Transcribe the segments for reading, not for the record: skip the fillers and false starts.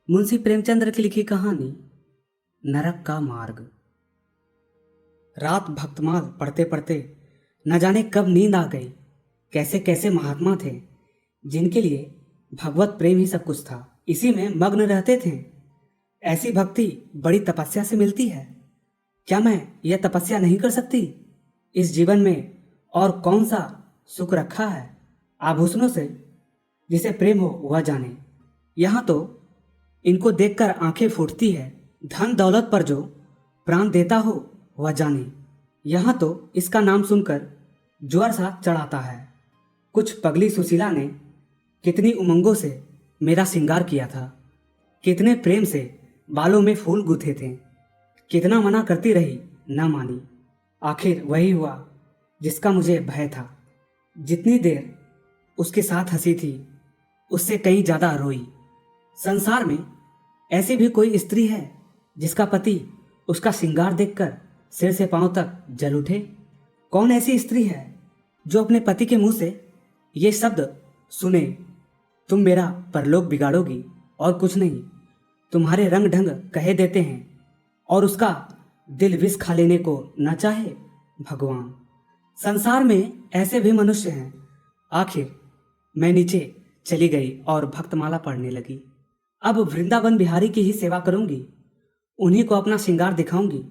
मुंशी प्रेमचंद्र की लिखी कहानी नरक का मार्ग। रात भक्तमाल पढ़ते पढ़ते न जाने कब नींद आ गई। कैसे कैसे महात्मा थे जिनके लिए भगवत प्रेम ही सब कुछ था, इसी में मग्न रहते थे। ऐसी भक्ति बड़ी तपस्या से मिलती है। क्या मैं यह तपस्या नहीं कर सकती? इस जीवन में और कौन सा सुख रखा है आभूषणों से? जिसे प्रेम हो वह जाने। यहाँ तो इनको देखकर आंखें फूटती है। धन दौलत पर जो प्राण देता हो वह जाने। यहाँ तो इसका नाम सुनकर ज्वर सा चढ़ाता है। कुछ पगली सुशीला ने कितनी उमंगों से मेरा श्रृंगार किया था, कितने प्रेम से बालों में फूल गूथे थे, कितना मना करती रही, न मानी। आखिर वही हुआ जिसका मुझे भय था। जितनी देर उसके साथ हंसी थी उससे कहीं ज्यादा रोई। संसार में ऐसी भी कोई स्त्री है जिसका पति उसका श्रृंगार देखकर सिर से पांव तक जल उठे? कौन ऐसी स्त्री है जो अपने पति के मुंह से ये शब्द सुने, तुम मेरा परलोक बिगाड़ोगी और कुछ नहीं, तुम्हारे रंग ढंग कहे देते हैं, और उसका दिल विष खा लेने को न चाहे? भगवान, संसार में ऐसे भी मनुष्य हैं। आखिर मैं नीचे चली गई और भक्तमाला पढ़ने लगी। अब वृंदावन बिहारी की ही सेवा करूंगी, उन्हीं को अपना श्रृंगार दिखाऊंगी।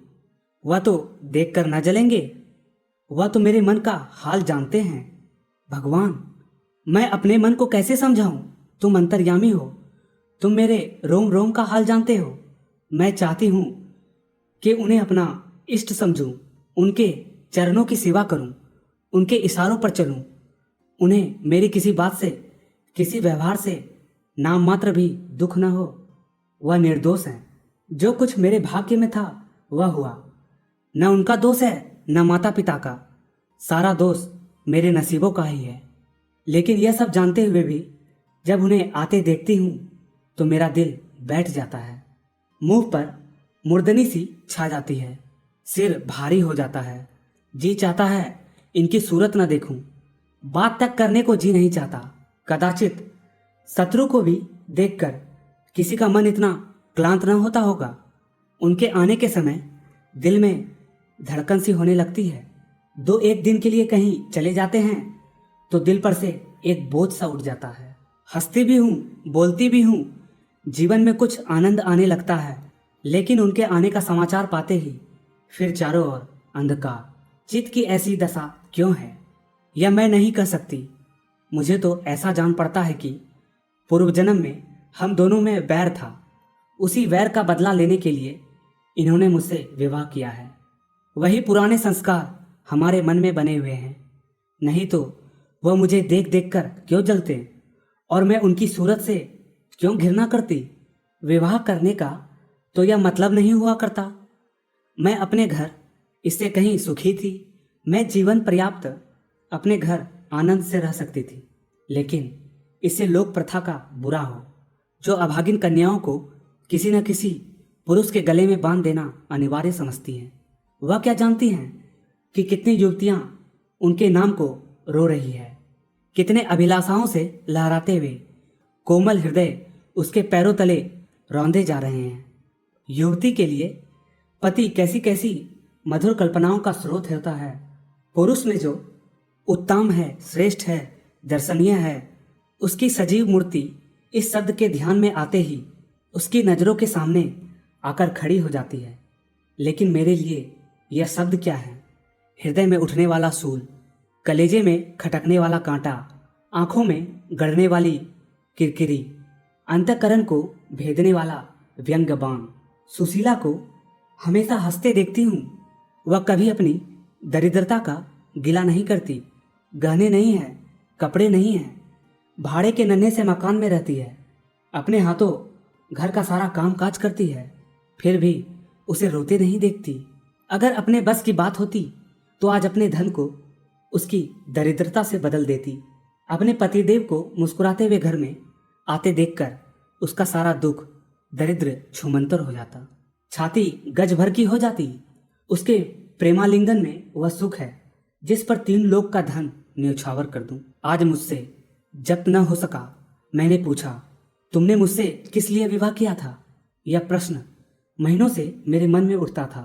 वह तो देखकर न जलेंगे, वह तो मेरे मन का हाल जानते हैं। भगवान, मैं अपने मन को कैसे समझाऊं? तुम अंतर्यामी हो, तुम मेरे रोम रोम का हाल जानते हो। मैं चाहती हूं कि उन्हें अपना इष्ट समझूं, उनके चरणों की सेवा करूं, उनके इशारों पर चलूं। उन्हें मेरी किसी बात से, किसी व्यवहार से नाम मात्र भी दुख न हो। वह निर्दोष हैं। जो कुछ मेरे भाग्य में था वह हुआ। न उनका दोष है न माता पिता का, सारा दोष मेरे नसीबों का ही है। लेकिन यह सब जानते हुए भी जब उन्हें आते देखती हूँ तो मेरा दिल बैठ जाता है। मुंह पर मुर्दनी सी छा जाती है, सिर भारी हो जाता है। जी चाहता है इनकी सूरत न देखूं, बात तक करने को जी नहीं चाहता। कदाचित शत्रु को भी देखकर किसी का मन इतना क्लांत न होता होगा। उनके आने के समय दिल में धड़कन सी होने लगती है। दो एक दिन के लिए कहीं चले जाते हैं तो दिल पर से एक बोझ सा उठ जाता है। हंसती भी हूँ, बोलती भी हूँ, जीवन में कुछ आनंद आने लगता है। लेकिन उनके आने का समाचार पाते ही फिर चारों ओर अंधकार। चित्त की ऐसी दशा क्यों है? यह मैं नहीं कर सकती। मुझे तो ऐसा जान पड़ता है कि पूर्व जन्म में हम दोनों में वैर था। उसी वैर का बदला लेने के लिए इन्होंने मुझसे विवाह किया है। वही पुराने संस्कार हमारे मन में बने हुए हैं। नहीं तो वह मुझे देख देख कर क्यों जलते और मैं उनकी सूरत से क्यों घृणा करती? विवाह करने का तो यह मतलब नहीं हुआ करता। मैं अपने घर इससे कहीं सुखी थी। मैं जीवन पर्याप्त अपने घर आनंद से रह सकती थी। लेकिन इससे लोक प्रथा का बुरा हो, जो अभागिन कन्याओं को किसी न किसी पुरुष के गले में बांध देना अनिवार्य समझती हैं। वह क्या जानती हैं कि कितनी युवतियां उनके नाम को रो रही है, कितने अभिलाषाओं से लहराते हुए कोमल हृदय उसके पैरों तले रौंदे जा रहे हैं। युवती के लिए पति कैसी कैसी मधुर कल्पनाओं का स्रोत होता है। पुरुष में जो उत्तम है, श्रेष्ठ है, दर्शनीय है, उसकी सजीव मूर्ति इस शब्द के ध्यान में आते ही उसकी नजरों के सामने आकर खड़ी हो जाती है। लेकिन मेरे लिए यह शब्द क्या है? हृदय में उठने वाला सूल, कलेजे में खटकने वाला कांटा, आंखों में गड़ने वाली किरकिरी, अंतःकरण को भेदने वाला व्यंग्य बाण। सुशीला को हमेशा हंसते देखती हूँ। वह कभी अपनी दरिद्रता का गिला नहीं करती। गहने नहीं है, कपड़े नहीं हैं, भाड़े के नन्हे से मकान में रहती है। अपने हाथों घर का सारा काम काज करती है, फिर भी उसे रोते नहीं देखती। अगर अपने बस की बात होती तो आज अपने धन को उसकी दरिद्रता से बदल देती। अपने पतिदेव को मुस्कुराते हुए घर में आते देखकर उसका सारा दुख दरिद्र छूमंतर हो जाता, छाती गज भर की हो जाती। उसके प्रेमालिंगन में वह सुख है जिस पर 3 लोक का धन न्यौछावर कर दूं। आज मुझसे जब न हो सका, मैंने पूछा, तुमने मुझसे किस लिए विवाह किया था? यह प्रश्न महीनों से मेरे मन में उठता था,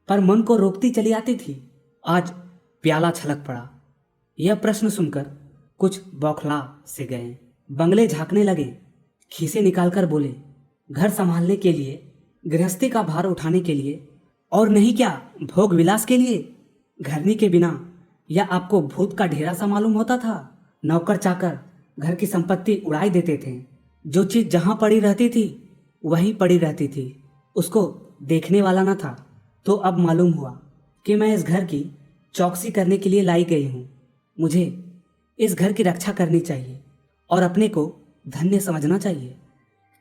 पर मन को रोकती चली आती थी। आज प्याला छलक पड़ा। यह प्रश्न सुनकर कुछ बौखला से गए। बंगले झांकने लगे, खीसे निकालकर बोले, घर संभालने के लिए, गृहस्थी का भार उठाने के लिए, और नहीं क्या भोग विलास के लिए? घरनी के बिना यह आपको भूत का ढेरा सा मालूम होता था? नौकर चाकर घर की संपत्ति उड़ाई देते थे। जो चीज जहां पड़ी रहती थी वहीं पड़ी रहती थी, उसको देखने वाला न था। तो अब मालूम हुआ कि मैं इस घर की चौकसी करने के लिए लाई गई हूँ। मुझे इस घर की रक्षा करनी चाहिए और अपने को धन्य समझना चाहिए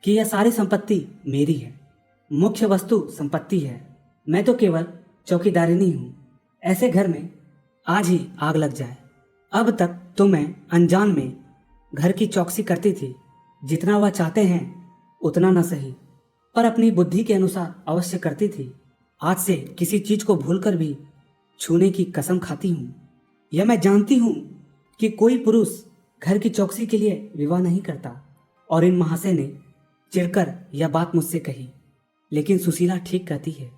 कि यह सारी संपत्ति मेरी है। मुख्य वस्तु संपत्ति है, मैं तो केवल चौकीदारिनी हूँ। ऐसे घर में आज ही आग लग जाए। अब तक तो मैं अनजान में घर की चौकसी करती थी, जितना वह चाहते हैं उतना न सही, पर अपनी बुद्धि के अनुसार अवश्य करती थी। आज से किसी चीज को भूलकर भी छूने की कसम खाती हूँ। यह मैं जानती हूँ कि कोई पुरुष घर की चौकसी के लिए विवाह नहीं करता। और इन महाशय ने चिढ़कर यह बात मुझसे कही, लेकिन सुशीला ठीक कहती है।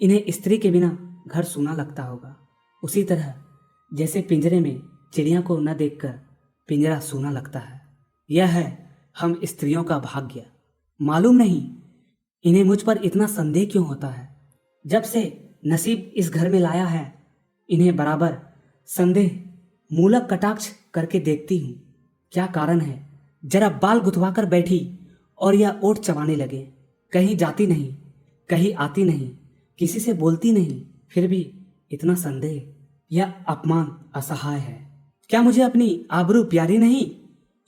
इन्हें स्त्री के बिना घर सूना लगता होगा, उसी तरह जैसे पिंजरे में चिड़िया को न देखकर पिंजरा सूना लगता है। यह है हम स्त्रियों का भाग्य। मालूम नहीं इन्हें मुझ पर इतना संदेह क्यों होता है। जब से नसीब इस घर में लाया है, इन्हें बराबर संदेह मूलक कटाक्ष करके देखती हूँ। क्या कारण है? जरा बाल गुथवाकर बैठी और यह ओठ चबाने लगे। कहीं जाती नहीं, कहीं आती नहीं, किसी से बोलती नहीं, फिर भी इतना संदेह। यह अपमान असहाय है। क्या मुझे अपनी आबरू प्यारी नहीं?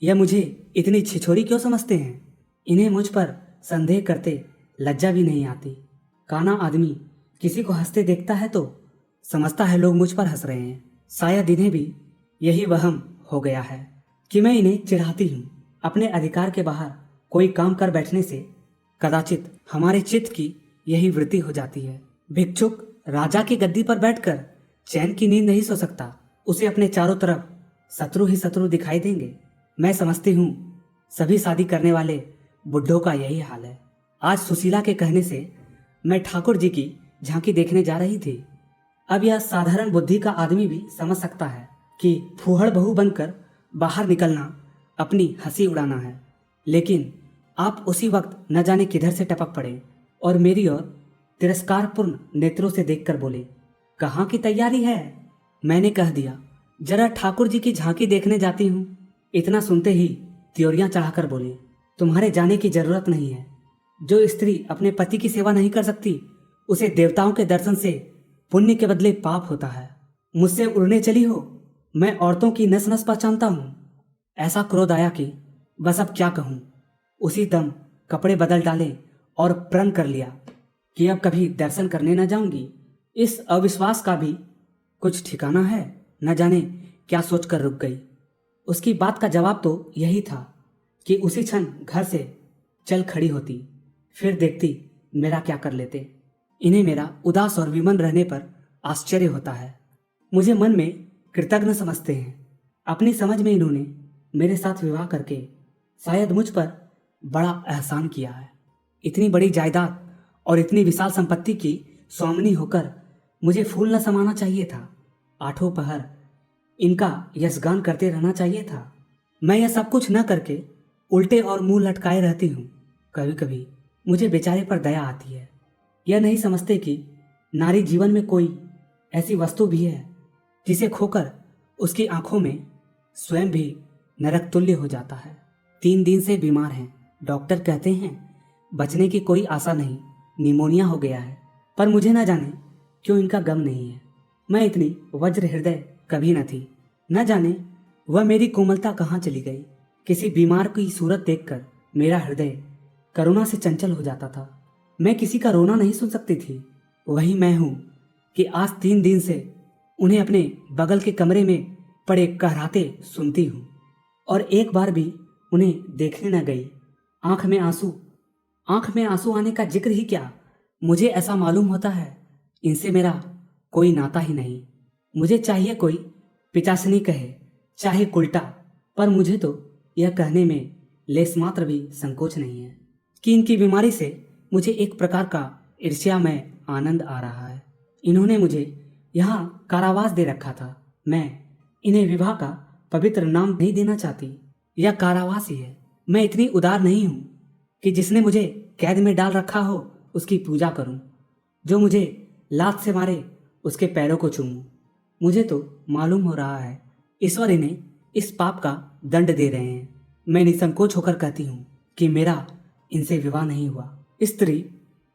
यह मुझे इतनी छिछोरी क्यों समझते हैं? इन्हें मुझ पर संदेह करते लज्जा भी नहीं आती। काना आदमी किसी को हंसते देखता है तो समझता है लोग मुझ पर हंस रहे हैं। शायद इन्हें भी यही वहम हो गया है कि मैं इन्हें चिढ़ाती हूँ। अपने अधिकार के बाहर कोई काम कर बैठने से कदाचित हमारे चित्त की यही वृत्ति हो जाती है। भिक्षुक राजा की गद्दी पर बैठकर चैन की नींद नहीं सो सकता, उसे अपने चारों तरफ शत्रु ही शत्रु दिखाई देंगे। मैं समझती हूँ सभी शादी करने वाले बुड्ढों का यही हाल है। आज सुशीला के कहने से मैं ठाकुर जी की झांकी देखने जा रही थी। अब यह साधारण बुद्धि का आदमी भी समझ सकता है कि फूहड़ बहू बनकर बाहर निकलना अपनी हंसी उड़ाना है, लेकिन आप उसी वक्त न जाने किधर से टपक पड़े और मेरी ओर तिरस्कारपूर्ण नेत्रों से देखकर बोले, कहाँ की तैयारी है? मैंने कह दिया, जरा ठाकुर जी की झांकी देखने जाती हूँ। इतना सुनते ही त्योरियां चढ़ाकर बोले, तुम्हारे जाने की जरूरत नहीं है। जो स्त्री अपने पति की सेवा नहीं कर सकती, उसे देवताओं के दर्शन से पुण्य के बदले पाप होता है। मुझसे उड़ने चली हो? मैं औरतों की नस नस पहचानता हूँ। ऐसा क्रोध आया कि बस अब क्या कहूँ। उसी दम कपड़े बदल डाले और प्रण कर लिया कि अब कभी दर्शन करने न जाऊंगी। इस अविश्वास का भी कुछ ठिकाना है? न जाने क्या सोचकर रुक गई। उसकी बात का जवाब तो यही था कि उसी क्षण घर से चल खड़ी होती, फिर देखती मेरा क्या कर लेते। इन्हें मेरा उदास और विमन रहने पर आश्चर्य होता है। मुझे मन में कृतज्ञ समझते हैं। अपनी समझ में इन्होंने मेरे साथ विवाह करके शायद मुझ पर बड़ा एहसान किया है। इतनी बड़ी जायदाद और इतनी विशाल संपत्ति की स्वामिनी होकर मुझे फूल न समाना चाहिए था। आठों पहर इनका यशगान करते रहना चाहिए था। मैं यह सब कुछ न करके उल्टे और मुंह लटकाए रहती हूँ। कभी कभी मुझे बेचारे पर दया आती है। यह नहीं समझते कि नारी जीवन में कोई ऐसी वस्तु भी है जिसे खोकर उसकी आंखों में स्वयं भी नरक तुल्य हो जाता है। 3 दिन से बीमार हैं। डॉक्टर कहते हैं बचने की कोई आशा नहीं, निमोनिया हो गया है। पर मुझे न जाने क्यों इनका गम नहीं है। मैं इतनी वज्र हृदय कभी न थी। न जाने वह मेरी कोमलता कहाँ चली गई। किसी बीमार की सूरत देखकर मेरा हृदय करुणा से चंचल हो जाता था। मैं किसी का रोना नहीं सुन सकती थी। वही मैं हूँ कि आज 3 दिन से उन्हें अपने बगल के कमरे में पड़े कहराते सुनती हूँ और एक बार भी उन्हें देखने न गई। आंख में आंसू आने का जिक्र ही क्या। मुझे ऐसा मालूम होता है इनसे मेरा कोई नाता ही नहीं। मुझे चाहिए कोई पिचासनी कहे चाहे उल्टा, पर मुझे तो यह कहने में लेस मात्र भी संकोच नहीं है कि इनकी बीमारी से मुझे एक प्रकार का ईर्ष्यामय आनंद आ रहा है। इन्होंने मुझे यहाँ कारावास दे रखा था। मैं इन्हें विवाह का पवित्र नाम नहीं देना चाहती। यह कारावास ही है। मैं इतनी उदार नहीं हूँ कि जिसने मुझे कैद में डाल रखा हो उसकी पूजा करूँ, जो मुझे लात से मारे उसके पैरों को चूमूं। मुझे तो मालूम हो रहा है ईश्वर इन्हें इस पाप का दंड दे रहे हैं। मैं निसंकोच होकर कहती हूँ कि मेरा इनसे विवाह नहीं हुआ। स्त्री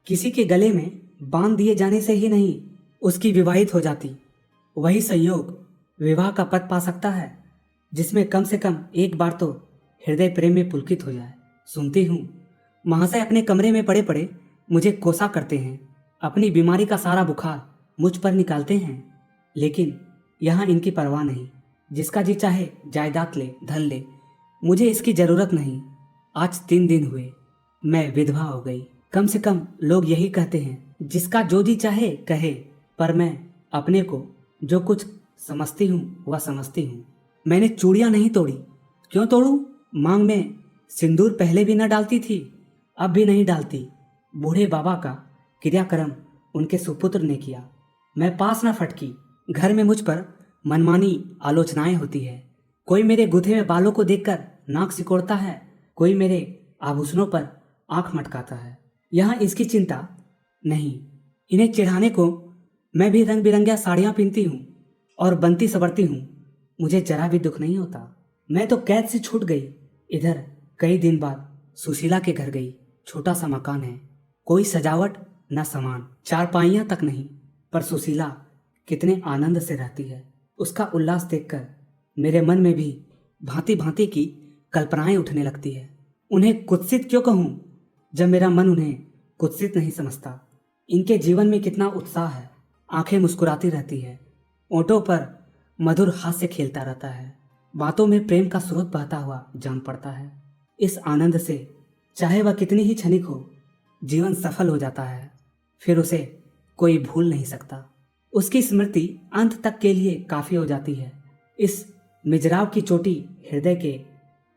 किसी के गले में बांध दिए जाने से ही नहीं उसकी विवाहित हो जाती। वही संयोग विवाह का पद पा सकता है जिसमें कम से कम एक बार तो हृदय प्रेम में पुलकित हो जाए। सुनती हूँ महाशय अपने कमरे में पड़े पड़े मुझे कोसा करते हैं, अपनी बीमारी का सारा बुखार मुझ पर निकालते हैं, लेकिन यहाँ इनकी परवाह नहीं। जिसका जी चाहे जायदाद ले, धन ले, मुझे इसकी जरूरत नहीं। आज 3 दिन हुए मैं विधवा हो गई। कम से कम लोग यही कहते हैं, जिसका जो जी चाहे कहे, पर मैं अपने को जो कुछ समझती हूँ वह समझती हूँ। मैंने चूड़ियाँ नहीं तोड़ी। क्यों तोड़ूं? मांग में सिंदूर पहले भी न डालती थी, अब भी नहीं डालती। बूढ़े बाबा का क्रियाक्रम उनके सुपुत्र ने किया। मैं पास न फटकी। घर में मुझ पर मनमानी आलोचनाएं होती है। कोई मेरे गुथे हुए बालों को देखकर नाक सिकोड़ता है, कोई मेरे आभूषणों पर आंख मटकाता है। यहाँ इसकी चिंता नहीं। इन्हें चिढ़ाने को मैं भी रंग बिरंगिया साड़ियाँ पहनती हूँ और बनती सवरती हूँ। मुझे जरा भी दुख नहीं होता। मैं तो कैद से छूट गई। इधर कई दिन बाद सुशीला के घर गई। छोटा सा मकान है, कोई सजावट न सामान, चारपाइयाँ तक नहीं, पर सुशीला कितने आनंद से रहती है। उसका उल्लास देखकर मेरे मन में भी भांति भांति की कल्पनाएं उठने लगती है। उन्हें कुत्सित क्यों कहूँ जब मेरा मन उन्हें कुत्सित नहीं समझता। इनके जीवन में कितना उत्साह है। आंखें मुस्कुराती रहती है, ओंठों पर मधुर हास्य खेलता रहता है, बातों में प्रेम का स्रोत बहता हुआ जान पड़ता है। इस आनंद से चाहे वह कितनी ही क्षणिक हो, जीवन सफल हो जाता है। फिर उसे कोई भूल नहीं सकता। उसकी स्मृति अंत तक के लिए काफी हो जाती है। इस मिजराव की चोटी हृदय के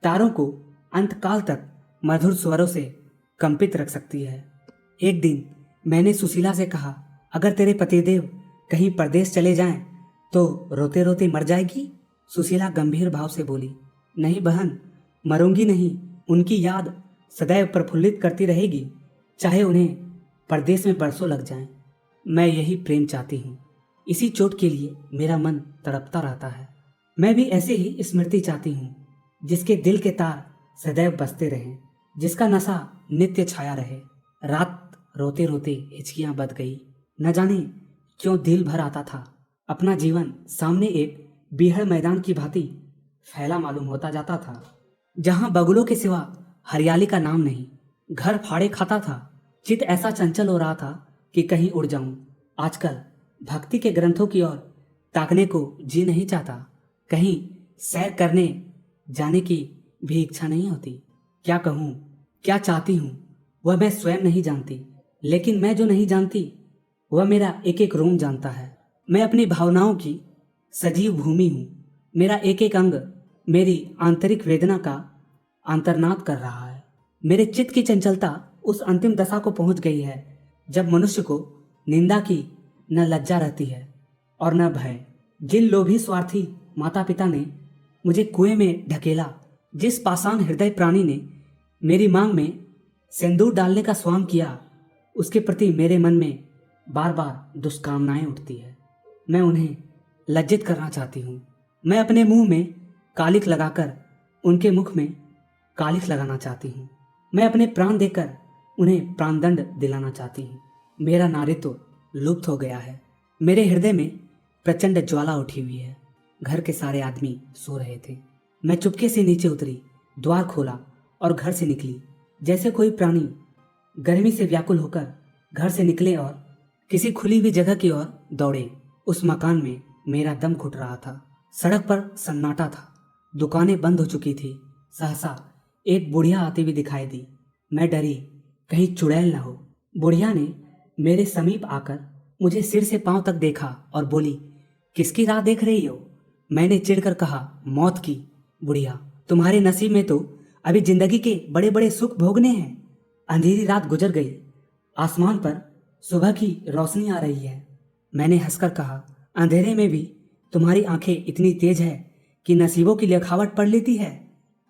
तारों को अंतकाल तक मधुर स्वरों से कंपित रख सकती है। एक दिन मैंने सुशीला से कहा, अगर तेरे पतिदेव कहीं परदेश चले जाएं तो रोते रोते मर जाएगी? सुशीला गंभीर भाव से बोली, नहीं बहन, मरूंगी नहीं। उनकी याद सदैव प्रफुल्लित करती रहेगी, चाहे उन्हें परदेश में बरसों लग जाएं। मैं यही प्रेम चाहती हूँ। इसी चोट के लिए मेरा मन तड़पता रहता है। मैं भी ऐसे ही स्मृति चाहती हूँ, जिसके दिल के तार सदैव बजते रहें, जिसका नशा नित्य छाया रहे। रात रोते रोते हिचकियां बद गई। न जाने क्यों दिल भर आता था। अपना जीवन सामने एक बीहड़ मैदान की भांति फैला मालूम होता जाता था, जहां बगुलों के सिवा हरियाली का नाम नहीं। घर फाड़े खाता था। चित ऐसा चंचल हो रहा था कि कहीं उड़ जाऊं। आजकल भक्ति के ग्रंथों की ओर ताकने को जी नहीं चाहता। कहीं सैर करने जाने की भी इच्छा नहीं होती। क्या कहूँ, क्या चाहती हूँ, वह मैं स्वयं नहीं जानती। लेकिन मैं जो नहीं जानती वह मेरा एक एक रोम जानता है। मैं अपनी भावनाओं की सजीव भूमि हूँ। मेरा एक एक अंग मेरी आंतरिक वेदना का अंतर्नाद कर रहा है। मेरे चित्त की चंचलता उस अंतिम दशा को पहुंच गई है जब मनुष्य को निंदा की न लज्जा रहती है और न भय। जिन लोभी स्वार्थी माता पिता ने मुझे कुएं में ढकेला, जिस पाषाण हृदय प्राणी ने मेरी मांग में सिंदूर डालने का स्वांग किया, उसके प्रति मेरे मन में बार बार दुष्कामनाएं उठती है। मैं उन्हें लज्जित करना चाहती हूँ। मैं अपने मुंह में कालिख लगाकर उनके मुख में कालिख लगाना चाहती हूँ। मैं अपने प्राण देकर उन्हें प्राणदंड दिलाना चाहती हूँ। मेरा नारित्व लुप्त हो गया है। मेरे हृदय में प्रचंड ज्वाला उठी हुई है। घर के सारे आदमी सो रहे थे। मैं चुपके से नीचे उतरी, द्वार खोला और घर से निकली। जैसे कोई प्राणी गर्मी से व्याकुल होकर घर से निकले और किसी खुली हुई जगह की ओर दौड़े। उस मकान में मेरा दम घुट रहा था। सड़क पर सन्नाटा था। दुकानें बंद हो चुकी थी। सहसा एक बुढ़िया आती हुई दिखाई दी। मैं डरी कहीं चुड़ैल न हो। बुढ़िया ने मेरे समीप आकर मुझे सिर से पांव तक देखा और बोली, किसकी राह देख रही हो? मैंने चिढ़कर कहा, मौत की। बुढ़िया, तुम्हारे नसीब में तो अभी जिंदगी के बड़े बड़े सुख भोगने हैं। अंधेरी रात गुजर गई, आसमान पर सुबह की रोशनी आ रही है। मैंने हंसकर कहा, अंधेरे में भी तुम्हारी आंखें इतनी तेज है कि नसीबों की लिखावट पढ़ लेती है।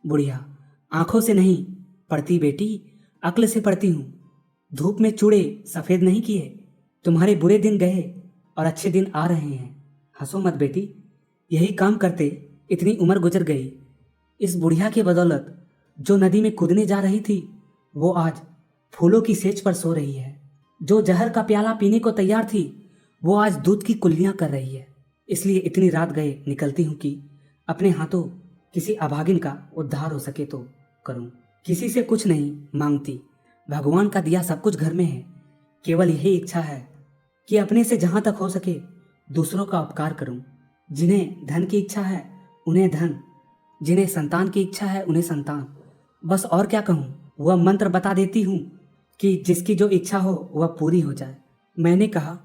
बुढ़िया, आंखों से नहीं पढ़ती बेटी, अक्ल से पढ़ती हूँ। धूप में चूड़े सफेद नहीं किए, तुम्हारे बुरे दिन गए और अच्छे दिन आ रहे हैं। हंसो मत बेटी, यही काम करते इतनी उम्र गुजर गई। इस बुढ़िया के बदौलत जो नदी में कूदने जा रही थी वो आज फूलों की सेज पर सो रही है। जो जहर का प्याला पीने को तैयार थी वो आज दूध की कुल्लियां कर रही है। इसलिए इतनी रात गए निकलती हूँ कि अपने हाथों किसी अभागिन का उद्धार हो सके तो करूं। किसी से कुछ नहीं मांगती, भगवान का दिया सब कुछ घर में है। केवल यही इच्छा है कि अपने से जहां तक हो सके दूसरों का उपकार करूं। जिन्हें धन की इच्छा है उन्हें धन, जिन्हें संतान की इच्छा है उन्हें संतान। बस और क्या कहूँ, वह मंत्र बता देती हूँ कि जिसकी जो इच्छा हो वह पूरी हो जाए। मैंने कहा,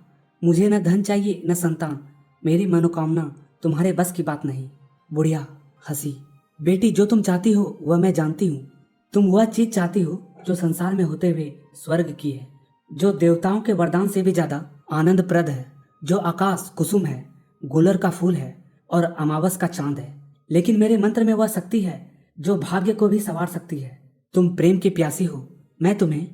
मुझे न धन चाहिए न संतान, मेरी मनोकामना तुम्हारे बस की बात नहीं। बुढ़िया हंसी, बेटी जो तुम चाहती हो वह मैं जानती हूँ। तुम वह चीज चाहती हो जो संसार में होते हुए स्वर्ग की है, जो देवताओं के वरदान से भी ज्यादा आनंदप्रद है, जो आकाश कुसुम है, गुलर का फूल है और अमावस का चांद है। लेकिन मेरे मंत्र में वह शक्ति है जो भाग्य को भी संवार सकती है। तुम प्रेम की प्यासी हो, मैं तुम्हें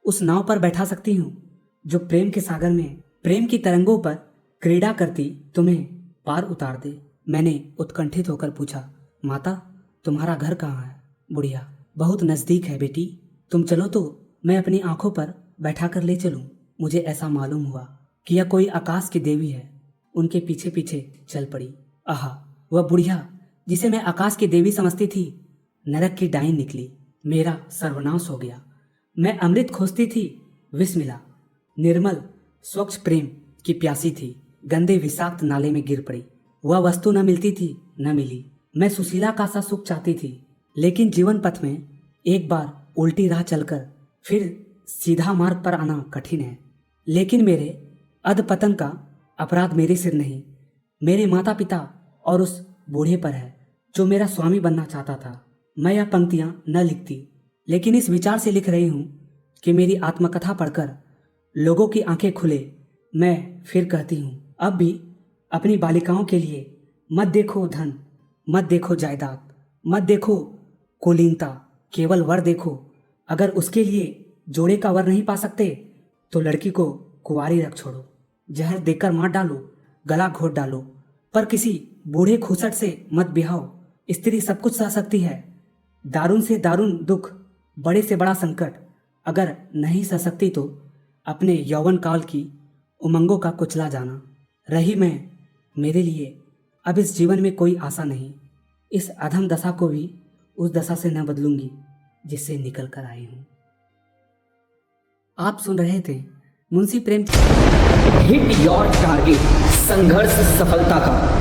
उस नाव पर बैठा सकती हूँ जो प्रेम के सागर में प्रेम की तरंगों पर क्रीड़ा करती तुम्हें पार उतार दे। मैंने उत्कंठित होकर पूछा, माता तुम्हारा घर कहाँ है? बुढ़िया, बहुत नजदीक है बेटी, तुम चलो तो मैं अपनी आंखों पर बैठा कर ले चलूं। मुझे ऐसा मालूम हुआ कि यह कोई आकाश की देवी है। उनके पीछे पीछे चल पड़ी। आहा, वह बुढ़िया जिसे मैं आकाश की देवी समझती थी नरक की डाइन निकली। मेरा सर्वनाश हो गया। मैं अमृत खोजती थी, विष मिला। निर्मल स्वच्छ प्रेम की प्यासी थी, गंदे विषाक्त नाले में गिर पड़ी। वह वस्तु न मिलती थी, न मिली। मैं सुशीला का सा सुख चाहती थी, लेकिन जीवन पथ में एक बार उल्टी राह चलकर फिर सीधा मार्ग पर आना कठिन है। लेकिन मेरे अधपतन का अपराध मेरे सिर नहीं, मेरे माता पिता और उस बूढ़े पर है जो मेरा स्वामी बनना चाहता था। मैं यह पंक्तियां न लिखती, लेकिन इस विचार से लिख रही हूं कि मेरी आत्मकथा पढ़कर लोगों की आंखें खुले। मैं फिर कहती हूं, अब भी अपनी बालिकाओं के लिए मत देखो धन, मत देखो जायदाद, मत देखो कुलीनता, केवल वर देखो। अगर उसके लिए जोड़े का वर नहीं पा सकते तो लड़की को कुंवारी रख छोड़ो। जहर देकर मार डालो, गला घोट डालो, पर किसी बूढ़े खूसट से मत बिहाओ। स्त्री सब कुछ सह सकती है, दारुण से दारुण दुख, बड़े से बड़ा संकट अगर नहीं सह सकती तो अपने यौवन काल की उमंगों का कुचला जाना। रही मैं, मेरे लिए अब इस जीवन में कोई आशा नहीं। इस अधम दशा को भी उस दशा से न बदलूंगी जिससे निकल कर आई हूं। आप सुन रहे थे Munshi Premchand. Hit your target, संघर्ष सफलता का।